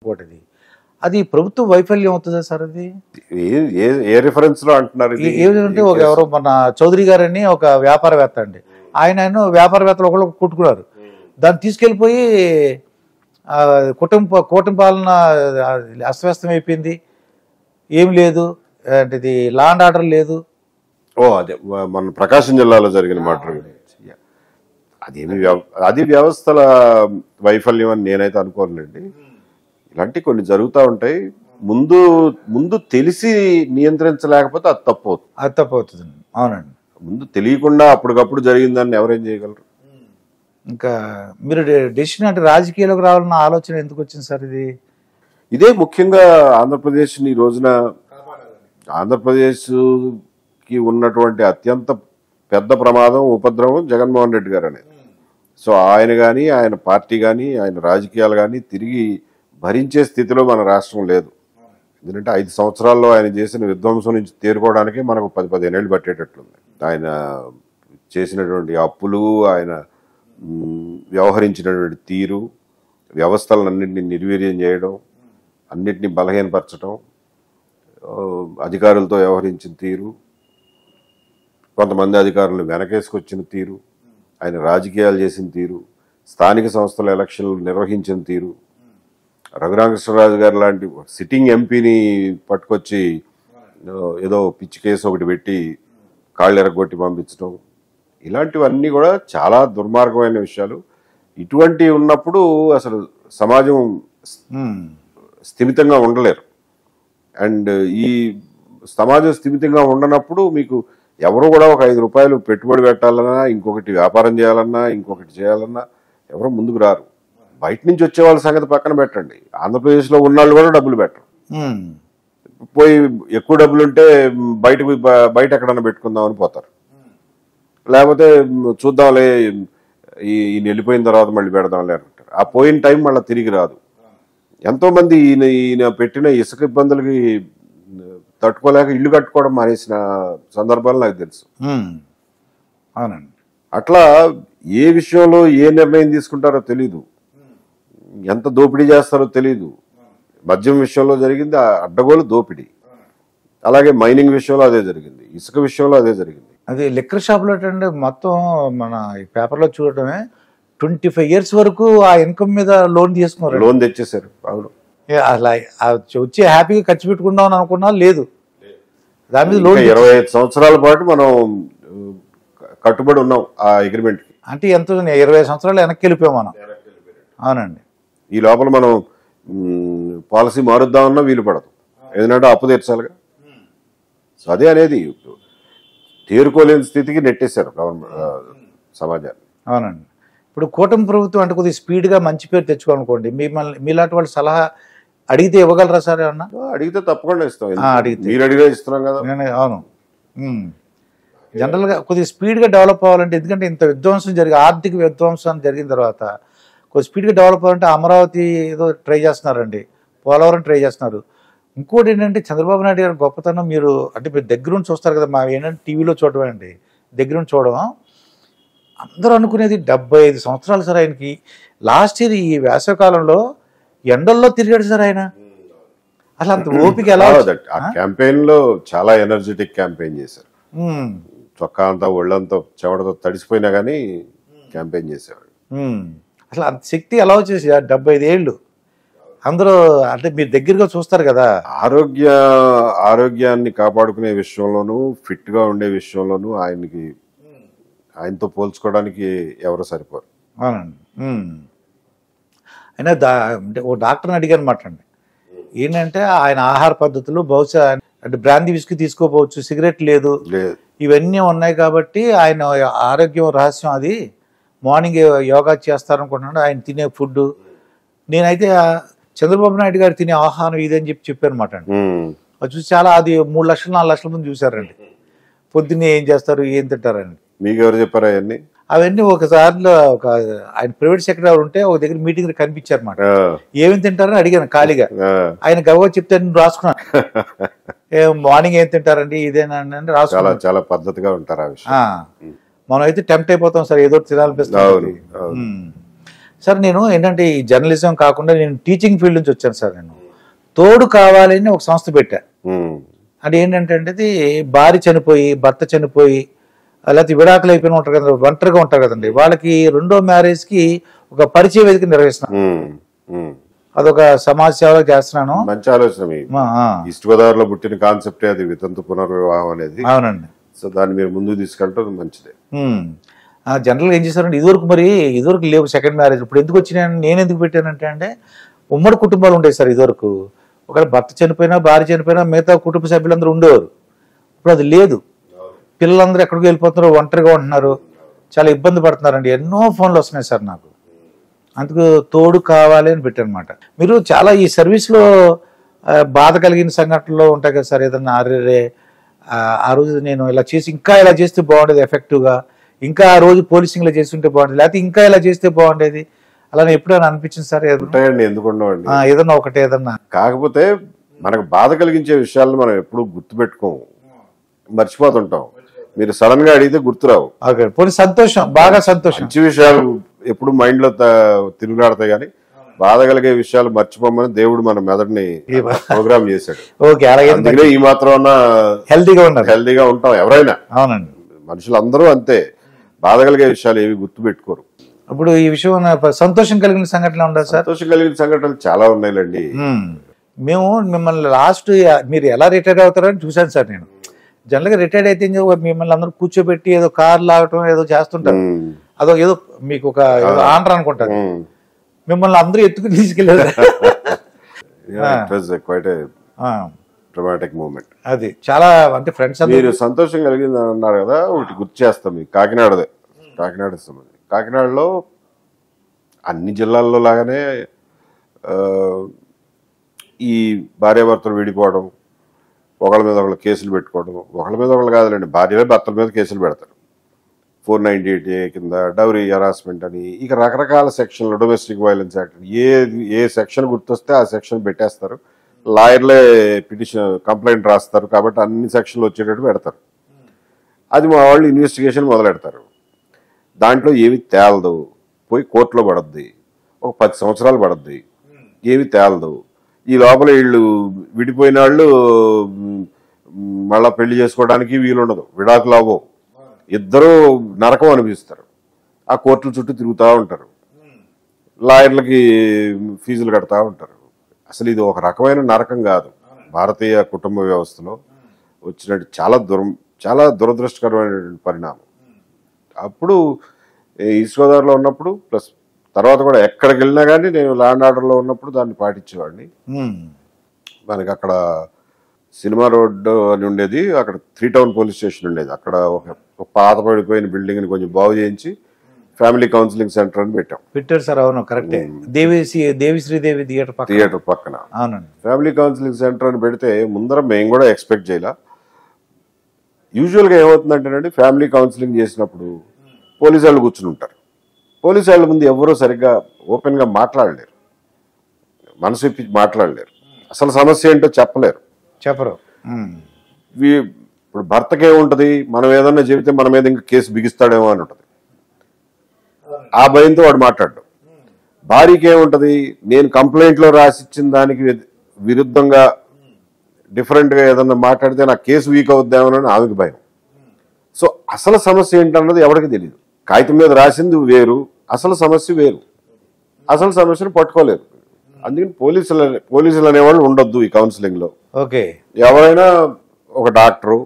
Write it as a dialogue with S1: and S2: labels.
S1: ఇంకోటిది అది ప్రభుత్వ వైఫల్యం అవుతుందా సార్? అది
S2: ఏ రిఫరెన్స్ లో అంటున్నారు?
S1: ఏమిటంటే ఒక ఎవరో మన చౌదరి గారని ఒక వ్యాపారవేత్త అండి, ఆయన వ్యాపారవేత్తలు ఒకళ్ళు కొట్టుకున్నారు, దాన్ని తీసుకెళ్ళిపోయి కూటమి పాలన అస్తవ్యస్తం అయిపోయింది, ఏం లేదు అంటే ఇది లా అండ్ ఆర్డర్ లేదు.
S2: అదే మన ప్రకాశం జిల్లాలో జరిగిన మాట అది వ్యవస్థల వైఫల్యం అని నేనైతే అనుకోనండి. ఇలాంటి కొన్ని జరుగుతూ ఉంటాయి. ముందు తెలిసి నియంత్రించలేకపోతే అది తప్పు
S1: అవుతుంది. అవునండి,
S2: ముందు తెలియకుండా అప్పటికప్పుడు జరిగిందని ఎవరేం చేయగలరు?
S1: ఇంకా మీరు డెసిషన్ అంటే రాజకీయాలకు రావాలన్న ఆలోచన ఎందుకు వచ్చింది సార్?
S2: ఇదే ముఖ్యంగా ఆంధ్రప్రదేశ్ ఈ రోజున ఆంధ్రప్రదేశ్ కి ఉన్నటువంటి అత్యంత పెద్ద ప్రమాదం ఉపద్రవం జగన్మోహన్ రెడ్డి గారు అనేది. సో ఆయన కానీ ఆయన పార్టీ కానీ ఆయన రాజకీయాలు కానీ తిరిగి భరించే స్థితిలో మన రాష్ట్రం లేదు. ఎందుకంటే 5 సంవత్సరాల్లో ఆయన చేసిన విధ్వంసం నుంచి తేరుకోవడానికి మనకు 10-15 ఏళ్ళు పట్టేటట్లుంది. ఆయన చేసినటువంటి అప్పులు, ఆయన వ్యవహరించినటువంటి తీరు, వ్యవస్థలన్నింటినీ నిర్వీర్యం చేయడం, అన్నిటినీ బలహీనపరచడం, అధికారులతో వ్యవహరించిన తీరు, కొంతమంది అధికారులు వెనకేసుకొచ్చిన తీరు, ఆయన రాజకీయాలు చేసిన తీరు, స్థానిక సంస్థల ఎలక్షన్లు నిర్వహించిన తీరు, రఘురామకృష్ణరాజు గారు లాంటి సిట్టింగ్ ఎంపీని పట్టుకొచ్చి ఏదో పిచ్చి కేసు ఒకటి పెట్టి కాళ్ళు ఎరగొట్టి పంపించడం, ఇలాంటివన్నీ కూడా చాలా దుర్మార్గమైన విషయాలు. ఇటువంటి ఉన్నప్పుడు అసలు సమాజం స్థిమితంగా ఉండలేరు. అండ్ ఈ సమాజం స్థిమితంగా ఉండనప్పుడు మీకు ఎవరు కూడా ఒక 5 రూపాయలు పెట్టుబడి పెట్టాలన్నా, ఇంకొకటి వ్యాపారం చేయాలన్నా, ఇంకొకటి చేయాలన్నా ఎవరు ముందుకు రారు. బయట నుంచి వచ్చే వాళ్ళ సంగతి పక్కన పెట్టండి, ఆంధ్రప్రదేశ్లో ఉన్నవాళ్ళు కూడా డబ్బులు పెట్టరు. పోయి ఎక్కువ డబ్బులు ఉంటే బయట ఎక్కడన్నా పెట్టుకుందాం అని పోతారు. లేకపోతే చూద్దాంలే ఈయన వెళ్ళిపోయిన తర్వాత మళ్ళీ పెడదాంలే అంటారు. ఆ పోయిన టైం మళ్ళీ తిరిగి రాదు. ఎంతోమంది ఈయన పెట్టిన ఇసుక ఇబ్బందులకి తట్టుకోలేక ఇల్లు కట్టుకోవడం మానేసిన సందర్భాలు నాకు తెలుసు.
S1: అవునండి,
S2: అట్లా ఏ విషయంలో ఏ నిర్ణయం తీసుకుంటారో తెలీదు, ఎంత దోపిడీ చేస్తారో తెలీదు. మద్యం విషయంలో జరిగింది అడ్డగోలు దోపిడీ, అలాగే మైనింగ్ విషయంలో అదే జరిగింది, ఇసుక విషయంలో అదే జరిగింది.
S1: అది లిక్కర్ షాప్లో అంటే మొత్తం మన ఈ పేపర్లో చూడటమే 25 years వరకు ఆ ఇన్కమ్ మీద లోన్ తీసుకున్నారు,
S2: లోన్ తెచ్చేసారు. అవును,
S1: అలా వచ్చి హ్యాపీగా ఖర్చు పెట్టుకుందాం అని అనుకున్నా లేదు, దాని మీద లోన్
S2: 25 సంవత్సరాల పాటు మనం కట్టుబడి ఉన్నాం ఆ అగ్రిమెంట్ కి.
S1: అంటే ఎంత 20 సంవత్సరాలు వెనక్కి వెళ్ళిపోయాం మనం. అవునండి,
S2: ఈ లోపల మనం పాలసీ మారుద్దామన్నా వీలు పడదు, ఎందుకంటే అప్పు తీర్చాలిగా. సో అదే అనేది తేరుకోలేని స్థితికి నెట్టేశారు సమాజాన్ని.
S1: అవునండి, ఇప్పుడు కూటమి ప్రభుత్వం అంటే కొద్దిగా స్పీడ్గా మంచి పేరు తెచ్చుకోవాలనుకోండి, మీలాంటి వాళ్ళు సలహా అడిగితే ఇవ్వగలరా సార్? ఏమన్నా
S2: అడిగితే తప్పకుండా ఇస్తాం.
S1: అడిగితే
S2: మీరు అడిగే ఇస్తున్నాం కదా.
S1: అవును, జనరల్గా కొద్దిగా స్పీడ్గా డెవలప్ అవ్వాలంటే, ఎందుకంటే ఇంత విధ్వంసం ఆర్థిక విధ్వంసం జరిగిన తర్వాత కొద్దిగా స్పీడ్గా డెవలప్ అవ్వాలంటే అమరావతి ఏదో ట్రై చేస్తున్నారండి, పోలవరం ట్రై చేస్తున్నారు. ఇంకోటి ఏంటంటే చంద్రబాబు నాయుడు గారి గొప్పతనం, మీరు అంటే మీరు దగ్గరుండి చూస్తారు కదా, మా ఏంటంటే టీవీలో చూడడం అండి, దగ్గరుండి చూడడం. అందరూ అనుకునేది 75 సంవత్సరాలు సార్ ఆయనకి. లాస్ట్ ఇయర్ ఈ వేసవకాలంలో ఎండల్లో తిరిగాడు సార్ ఆయన. అసలు అంత ఓపిక ఎలా?
S2: ఆ క్యాంపెయిన్ లో చాలా ఎనర్జెటిక్ క్యాంపెయిన్ చేశారు. చొక్కా అంతా ఒళ్ళంతా చెమటతో తడిసిపోయినా కానీ క్యాంపెయిన్ చేసేవాడు.
S1: అసలు అంత శక్తి ఎలా వచ్చేసి 75 ఏళ్ళు అందరూ అంటే మీరు దగ్గరగా చూస్తారు కదా.
S2: ఆరోగ్యాన్ని కాపాడుకునే విషయంలోనూ, ఫిట్ గా ఉండే విషయంలోనూ ఆయనతో పోల్చుకోవడానికి ఎవరు సరిపోరు.
S1: అవునండి, అయినా అంటే ఓ డాక్టర్ని అడిగాను అనమాట అండి, ఏంటంటే ఆయన ఆహార పద్ధతులు బహుశా అంటే బ్రాందీ విస్కీ తీసుకోపోవచ్చు, సిగరెట్ లేదు, ఇవన్నీ ఉన్నాయి కాబట్టి ఆయన ఆరోగ్యం రహస్యం అది. మార్నింగ్ యోగా చేస్తారనుకుంటున్నాడు, ఆయన తినే ఫుడ్. నేనైతే చంద్రబాబు నాయుడు గారు తినే ఆహారం ఇదని చెప్పాను అనమాట అండి. అది చూసి చాలా, అది 3 లక్షలు 4 లక్షల మంది చూసారండి. పొద్దున్నే ఏం చేస్తారు, ఏం తింటారండి.
S2: మీకు ఎవరు చెప్పారు అవన్నీ?
S1: అవన్నీ ఒకసారిలో ఆయన ప్రైవేట్ సెక్రటరీ ఉంటే ఒక దగ్గర మీటింగ్ కనిపించారు అనమాట. ఏమేమి తింటారని అడిగాను ఖాళీగా. ఆయన గవ్వ చెప్తే రాసుకున్నాను, మార్నింగ్ ఏం తింటారండి ఇదేనండి రాసుకున్నాను.
S2: చాలా పద్ధతిగా ఉంటారు ఆ విషయం.
S1: మనం అయితే టెంప్ట్ అయిపోతాం సార్, ఏదో తినాలనిపిస్తుంది. సార్ నేను ఏంటంటే ఈ జర్నలిజం కాకుండా నేను టీచింగ్ ఫీల్డ్ నుంచి వచ్చాను సార్. నేను తోడు కావాలని ఒక సంస్థ పెట్టా. అంటే ఏంటంటే అది భార్య చనిపోయి భర్త చనిపోయి లేకపోతే విడాకులు అయిపోయిన ఉంటారు కదా, ఒంటరిగా ఉంటారు కదండి, వాళ్ళకి రెండో మ్యారేజ్ కి ఒక పరిచయ వేదిక నిర్వహిస్తున్నాను. అదొక సమాజ సేవలో చేస్తున్నాను.
S2: మంచి ఆలోచన. ఈస్ట్ గోదావరిలో పుట్టిన కాన్సెప్టే అది, వితంతు పునర్వివాహం అనేది.
S1: అవునండి.
S2: సో దాన్ని మీరు ముందుకు తీసుకెళ్ళడం మంచిదే.
S1: జనరల్గా ఏం చేశారంటే ఇదివరకు లేవు సెకండ్ మ్యారేజ్. ఇప్పుడు ఎందుకు వచ్చినాయని నేను ఎందుకు పెట్టానంటే అంటే ఉమ్మడి కుటుంబాలు ఉండేవి సార్ ఇదివరకు. ఒకవేళ భర్త చనిపోయినా భార్య చనిపోయినా మిగతా కుటుంబ సభ్యులందరూ ఉండేవారు. ఇప్పుడు అది లేదు. పిల్లలందరూ ఎక్కడికి వెళ్ళిపోతున్నారు, ఒంటరిగా ఉంటున్నారు, చాలా ఇబ్బంది పడుతున్నారండి. ఎన్నో ఫోన్లు వస్తున్నాయి సార్ నాకు. అందుకు తోడు కావాలి అని పెట్టానమాట. మీరు చాలా ఈ సర్వీస్లో బాధ కలిగిన సంఘటనలో ఉంటాయి కదా సార్, ఏదన్నా అరే ఆ రోజు నేను ఇలా చేసి ఇంకా ఇలా చేస్తే బాగుండేది ఎఫెక్టివ్గా, ఇంకా ఆ రోజు పోలీసింగ్లో చేస్తుంటే బాగుండేది, లేకపోతే ఇంకా ఇలా చేస్తే బాగుండేది, అలా ఎప్పుడైనా అనిపించింది సార్?
S2: ఉంటాయండి, ఎందుకుండవండి.
S1: ఏదన్నా ఒకటి ఏదన్నా. కాకపోతే
S2: మనకు బాధ కలిగించే విషయాలను మనం ఎప్పుడు గుర్తుపెట్టుకోము, మర్చిపోతుంటాం. మీరు సడన్ గా అడిగితే గుర్తురావు.
S1: పోనీ సంతోషం, బాగా సంతోషం, మంచి
S2: విషయాలు ఎప్పుడు మైండ్ లో తిరుగులాడతాయి. కానీ బాధ కలిగే విషయాలు మర్చిపోమని దేవుడు మన మెదడుని ప్రోగ్రామ్ చేశాడు. అందుకనే ఈ మాత్రం హెల్దీగా ఉంటాం ఎవరైనా.
S1: అవునండి,
S2: మనుషులందరూ అంతే. బాధ కలిగే విషయాలు ఏవి గుర్తు పెట్టుకోరు.
S1: ఇప్పుడు ఈ విషయం సంతోషం కలిగిన సంఘటన ఉండదు సార్?
S2: సంతోషం కలిగిన సంఘటనలు చాలా ఉన్నాయిలేండి.
S1: మేము మిమ్మల్ని లాస్ట్ మీరు ఎలా రిటైర్ అవుతారని చూశాను సార్. నేను జనరల్గా రిటైర్డ్ అయితే మిమ్మల్ని అందరూ కూర్చోబెట్టి ఏదో కార్ లాగటం ఏదో చేస్తుంటారు. అదో ఏదో మీకు ఒక ఆనర్ అనుకుంటారు. మిమ్మల్ని అందరూ ఎత్తుకుని తీసుకెళ్ళారు.
S2: డ్రమాటిక్ మూమెంట్
S1: అది. చాలా అంటే ఫ్రెండ్స్
S2: మీరు సంతోషం కలిగింది అన్నారు కదా, ఒకటి గుర్తు చేస్తాం. మీకు కాకినాడదే, కాకినాడ సంబంధించి. కాకినాడలో అన్ని జిల్లాల్లో లాగానే ఈ భార్యాభర్తలు విడిపోవడం, ఒకళ్ళ మీద ఒకళ్ళు కేసులు పెట్టుకోవడం. ఒకళ్ళ మీద ఒకళ్ళు కాదులేండి, భార్యలే భర్తల మీద కేసులు పెడతారు. 498A కింద డౌరీ హెరాస్మెంట్ అని, ఇక రకరకాల సెక్షన్లు, డొమెస్టిక్ వైలెన్స్ యాక్ట్, ఏ సెక్షన్ గుర్తొస్తే ఆ సెక్షన్ పెట్టేస్తారు. లాయర్లే పిటిషన్ కంప్లైంట్ రాస్తారు కాబట్టి అన్ని సెక్షన్లు వచ్చేటట్టు పెడతారు. అది మా వాళ్ళు ఇన్వెస్టిగేషన్ మొదలెడతారు. దాంట్లో ఏమి తేలదు, పోయి కోర్టులో పడద్ది, ఒక 10 సంవత్సరాలు పడద్ది, ఏమి తేలదు. ఈ లోపల వీళ్ళు విడిపోయిన వాళ్ళు మళ్ళా పెళ్లి చేసుకోవడానికి వీలుండదు, విడాకులు అవ్వవు, ఇద్దరూ నరకం అనిపిస్తారు. ఆ కోర్టుల చుట్టూ తిరుగుతూ ఉంటారు, లాయర్లకి ఫీజులు కడతా ఉంటారు. అసలు ఇది ఒక రకమైన నరకం కాదు. భారతీయ కుటుంబ వ్యవస్థలో వచ్చినట్టు చాలా దురదృష్టకరమైన పరిణామం. అప్పుడు ఈస్ట్ గోదావరిలో ఉన్నప్పుడు ప్లస్ తర్వాత కూడా ఎక్కడికి వెళ్ళినా కానీ నేను ల్యాండ్ ఆర్డర్లో ఉన్నప్పుడు దాన్ని పాటించేవాడిని. మనకి అక్కడ సినిమా రోడ్డు అని ఉండేది, అక్కడ 3 టౌన్ పోలీస్ స్టేషన్ ఉండేది. అక్కడ ఒక పాత పడిపోయిన బిల్డింగ్ని కొంచెం బాగు చేయించి ఫ్యామిలీ కౌన్సిలింగ్ సెంటర్ అని
S1: పెట్టారు సార్. అవును, కరెక్టే. దేవిశ్రీదేవి
S2: థియేటర్ పక్కన ఫ్యామిలీ కౌన్సిలింగ్ సెంటర్ అని పెడితే ముందర మేము కూడా ఎక్స్పెక్ట్ చేయాల. యూజువల్గా ఏమవుతుందంటేనండి, ఫ్యామిలీ కౌన్సిలింగ్ చేసినప్పుడు పోలీసు వాళ్ళు కూర్చుని ఉంటారు. పోలీసు వాళ్ళ ముందు ఎవరూ సరిగ్గా ఓపెన్గా మాట్లాడలేరు, మనసు ఇప్పి మాట్లాడలేరు, అసలు సమస్య ఏంటో చెప్పరు. ఇప్పుడు భర్తకేముంటది, మనం ఏదన్నా చెబితే మన మీద ఇంకా కేసు బిగిస్తాడేమో అని ఉంటుంది, ఆ భయంతో వాడు మాట్లాడడం. భార్యకి ఏముంటది, నేను కంప్లైంట్లో రాసిచ్చిన దానికి విరుద్ధంగా డిఫరెంట్గా ఏదన్నా మాట్లాడితే నా కేసు వీక్ అవుద్దామని ఆమెకి భయం. సో అసలు సమస్య ఏంటన్నది ఎవరికి తెలియదు. కాగితం మీద రాసింది వేరు, అసలు సమస్య వేరు. అసలు సమస్యను పట్టుకోలేరు. అందుకని పోలీసులు అనేవాళ్ళు ఉండొద్దు ఈ కౌన్సిలింగ్ లో. ఎవరైనా ఒక డాక్టరు,